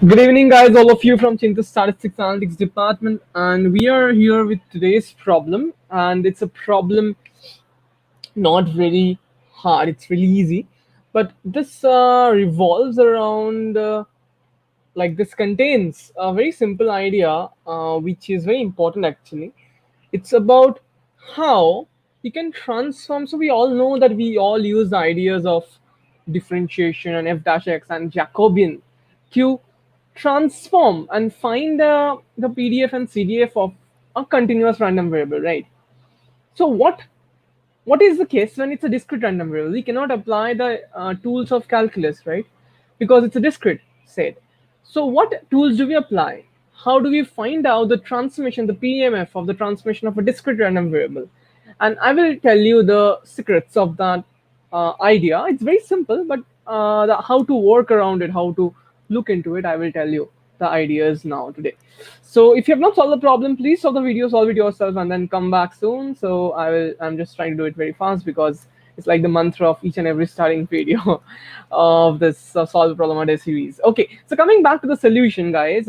Good evening, guys, all of you from Cheenta Statistics Analytics Department, and we are here with today's problem. And it's a problem not very hard; it's really easy. But this revolves around this contains a very simple idea, which is very important actually. It's about how you can transform. So we all know that we all use the ideas of differentiation and f dash x and Jacobian to transform and find the PDF and CDF of a continuous random variable, right? So what is the case when it's a discrete random variable? We cannot apply the tools of calculus, right? Because it's a discrete set. So what tools do we apply? How do we find out the transformation, the PMF of the transformation of a discrete random variable? And I will tell you the secrets of that idea. It's very simple, but how to work around it, how to look into it, I will tell you the ideas now today. So if you have not solved the problem, please solve the video, solve it yourself, and then come back soon. So I'm just trying to do it very fast because it's like the mantra of each and every starting video of this solve the problem a day series. Okay, so coming back to the solution, guys,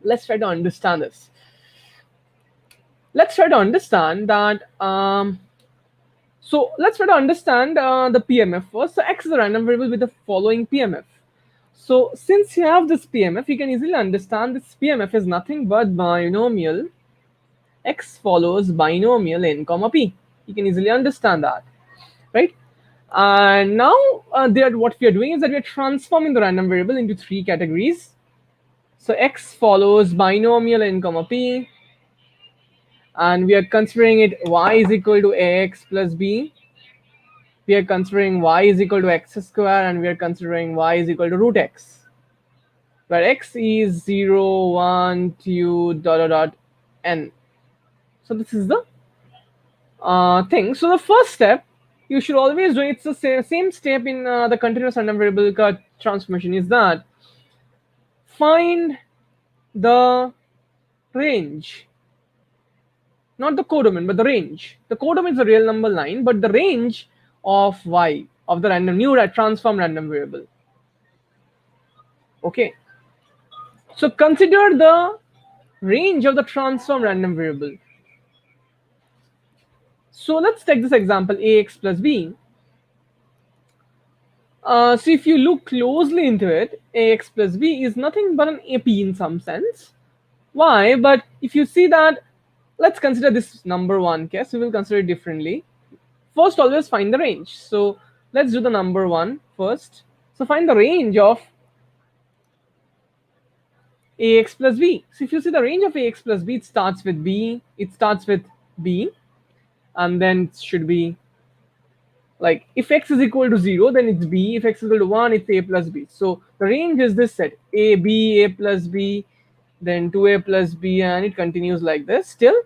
let's try to understand this. Let's try to understand that. So let's try to understand the PMF first. So X is a random variable with the following PMF. So since you have this PMF, you can easily understand this PMF is nothing but binomial X follows binomial n comma p. You can easily understand that, right? And now what we are doing is that we are transforming the random variable into three categories. So X follows binomial n comma p, and we are considering it y is equal to ax plus b. We are considering y is equal to x square, and we are considering y is equal to root x, where x is 0, 1, 2, dot, dot, dot, n. So this is the thing. So the first step you should always do, it's the same step in the continuous random variable transformation, is that find the range, not the codomain, but the range. The codomain is the real number line, but the range of y of the random new transform random variable. Okay, so consider the range of the transform random variable. So let's take this example, ax plus b. So if you look closely into it, ax plus b is nothing but an AP in some sense. Why? But if you see that, let's consider this number one case. We will consider it differently. First, always find the range. So let's do the number one first. So find the range of ax plus b. So if you see the range of ax plus b, it starts with b. It starts with b, and then it should be like if x is equal to 0, then it's b. If x is equal to 1, it's a plus b. So the range is this set: a plus b, then 2a plus b, and it continues like this till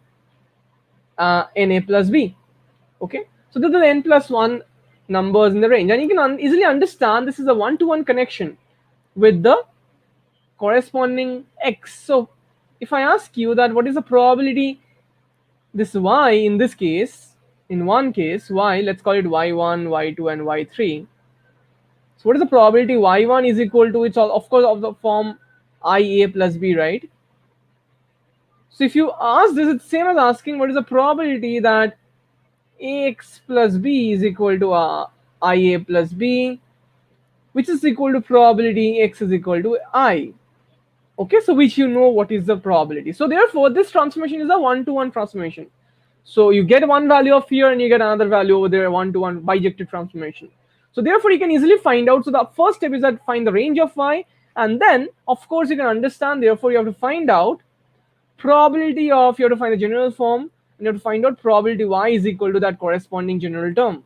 na plus b. Okay, so these are the n plus 1 numbers in the range, and you can easily understand this is a one-to-one connection with the corresponding x. So if I ask you that what is the probability, this y in this case, in one case y, let's call it y1, y2, and y3. So what is the probability y1 is equal to, it's all of course of the form ia plus b, right? So if you ask this, it's same as asking what is the probability that ax plus b is equal to ia plus b, which is equal to probability x is equal to I. Okay, so which you know what is the probability. So therefore, this transformation is a one-to-one transformation. So you get one value of here and you get another value over there, one-to-one bijective transformation. So therefore, you can easily find out. So the first step is that find the range of y, and then of course you can understand. Therefore, you have to find out probability of, you have to find the general form, and you have to find out probability y is equal to that corresponding general term,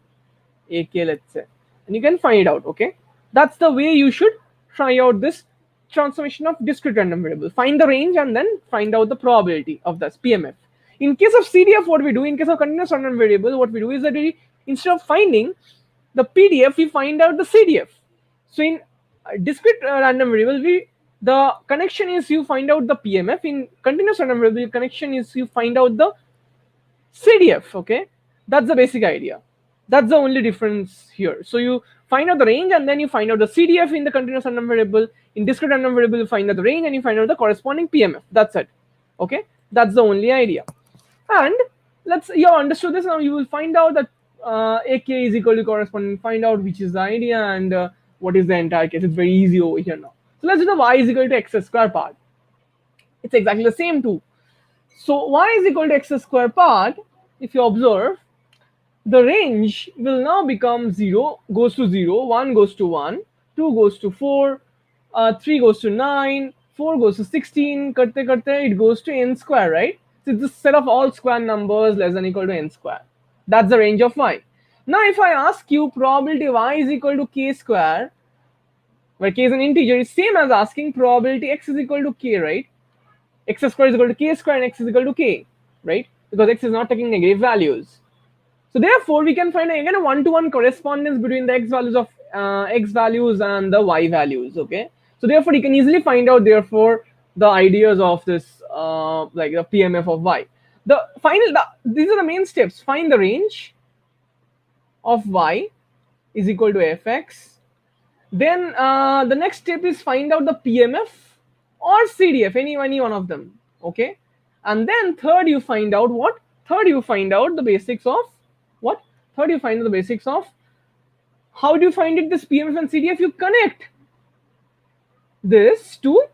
ak, let's say, and you can find it out. Okay, that's the way you should try out this transformation of discrete random variable. Find the range and then find out the probability of this PMF. In case of CDF, what we do, in case of continuous random variable, what we do is that we, instead of finding the PDF, we find out the CDF. So in discrete random variable, the connection is you find out the PMF. In continuous random variable, connection is you find out the CDF. Okay, that's the basic idea. That's the only difference here. So you find out the range, and then you find out the CDF in the continuous random variable. In discrete random variable, you find out the range and you find out the corresponding PMF. That's it. Okay, that's the only idea. And you understood this. Now you will find out that AK is equal to corresponding. Find out which is the idea and what is the entire case. It's very easy over here now. So let's do the y is equal to x square part. It's exactly the same too. So y is equal to x square part. If you observe, the range will now become 0 goes to 0, 1 goes to 1, 2 goes to 4, 3 goes to 9, 4 goes to 16, karte karte it goes to n square, right? So it's a set of all square numbers less than equal to n square. That's the range of y. Now if I ask you probability y is equal to k square, where k is an integer, is same as asking probability x is equal to k, right? X square is equal to k square and x is equal to k, right? Because x is not taking negative values. So therefore, we can find again a one-to-one correspondence between the x values and the y values. Okay. So therefore, you can easily find out therefore the ideas of this like the PMF of y. These are the main steps. Find the range of y is equal to fx. Then the next step is find out the PMF or CDF, any one of them. Okay. And then third, you find out what? Third, you find out the basics of what? Third, you find out the basics of how do you find it this PMF and CDF? You connect this to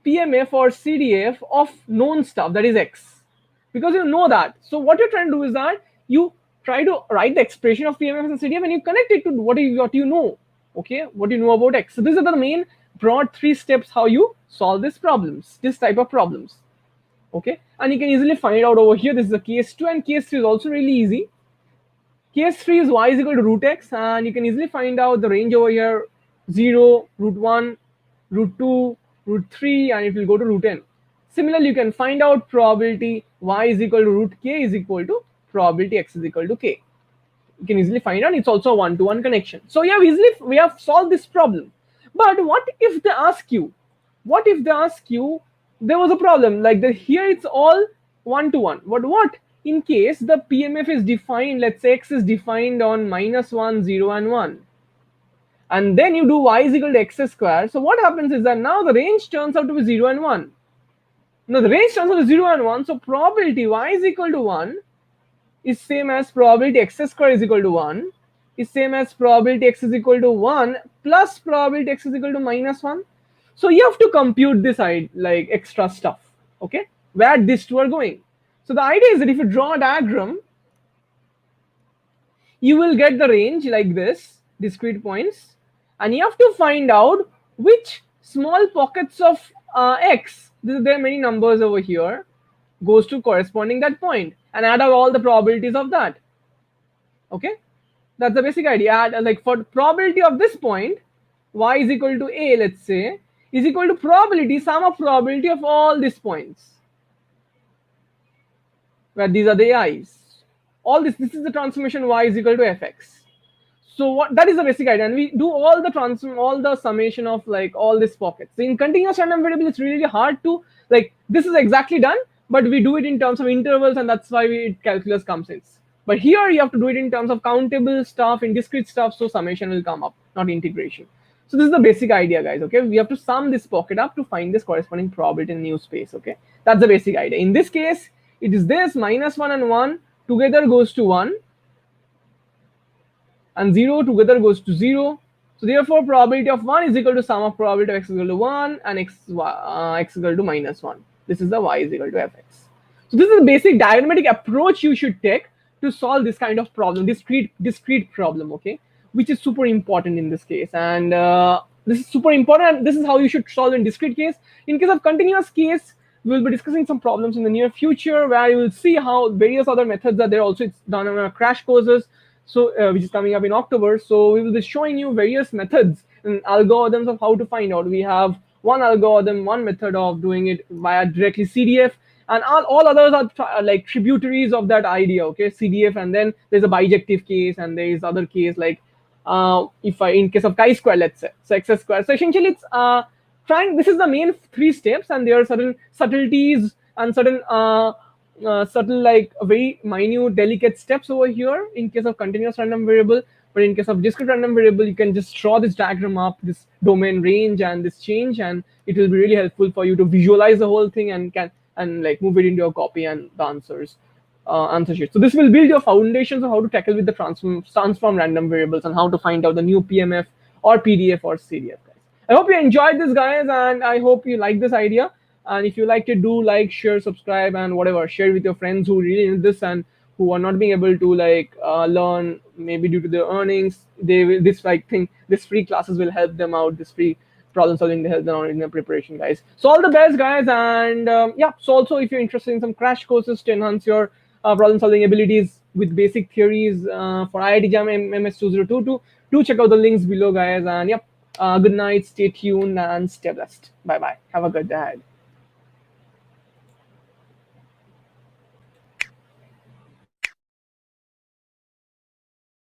PMF or CDF of known stuff, that is x, because you know that. So what you're trying to do is that you try to write the expression of PMF and CDF and you connect it to what you know. Okay, what you know about x. So these are the main broad 3 steps how you solve this type of problems. Okay, and you can easily find it out over here. This is the case 2, and case 3 is also really easy. Case 3 is y is equal to root x, and you can easily find out the range over here 0, root 1, root 2, root 3, and it will go to root n. Similarly, you can find out probability y is equal to root k is equal to probability x is equal to k. You can easily find out. It's also a one-to-one connection. So yeah, we have solved this problem. But what if they ask you? What if they ask you? There was a problem like that here it's all one-to-one. But what in case the PMF is defined, let's say x is defined on -1, 0 and 1, and then you do y is equal to x square. So what happens is that now the range turns out to be 0 and 1. Now the range turns out to 0 and 1, so probability y is equal to 1 is same as probability x square is equal to 1 is same as probability x is equal to 1 plus probability x is equal to -1. So you have to compute this like extra stuff, okay, where these two are going. So the idea is that if you draw a diagram, you will get the range like this, discrete points, and you have to find out which small pockets of x, there are many numbers over here, goes to corresponding that point, and add up all the probabilities of that. Okay, that's the basic idea. Add, like for probability of this point, y is equal to a, let's say, is equal to probability, sum of probability of all these points, where these are the i's. All this is the transformation y is equal to fx. So that is the basic idea, and we do all the summation of like all these pockets. So in continuous random variable, it's really hard to like this is exactly done, but we do it in terms of intervals, and that's why calculus comes in. But here you have to do it in terms of countable stuff, in discrete stuff, so summation will come up, not integration. So this is the basic idea, guys. Okay, we have to sum this pocket up to find this corresponding probability in new space. Okay, that's the basic idea. In this case, it is this -1 and 1 together goes to 1, and 0 together goes to 0. So therefore, probability of 1 is equal to sum of probability of x is equal to 1 and x is equal to -1. This is the y is equal to fx. So this is the basic diagrammatic approach you should take to solve this kind of problem, discrete problem, okay, which is super important in this case. And this is super important, and this is how you should solve in discrete case. In case of continuous case, we will be discussing some problems in the near future where you will see how various other methods are there. Also, it's done on our crash courses, so which is coming up in October. So we will be showing you various methods and algorithms of how to find out. We have one algorithm, one method of doing it via directly CDF, and all others are like tributaries of that idea, okay, CDF. And then there's a bijective case, and there is other case like in case of chi-square, let's say, so x square. So essentially it's this is the main 3 steps, and there are certain subtleties and certain subtle, like very minute delicate steps over here in case of continuous random variable, But in case of discrete random variable, you can just draw this diagram up, this domain range and this change, and it will be really helpful for you to visualize the whole thing and can and like move it into your copy and the answer sheet. So this will build your foundations of how to tackle with the transform random variables and how to find out the new PMF or PDF or CDF, guys. I hope you enjoyed this, guys, and I hope you like this idea. And if you like it, do like, share, subscribe, and whatever. Share with your friends who really need this and who are not being able to like learn maybe due to their earnings. They will this like thing. This free classes will help them out. This free problem solving will help them out in their preparation, guys. So all the best, guys, and yeah. So also, if you're interested in some crash courses to enhance your problem solving abilities with basic theories for IIT Jam MS 2022, do check out the links below, guys. And yep, good night, stay tuned, and stay blessed. Bye bye. Have a good day ahead.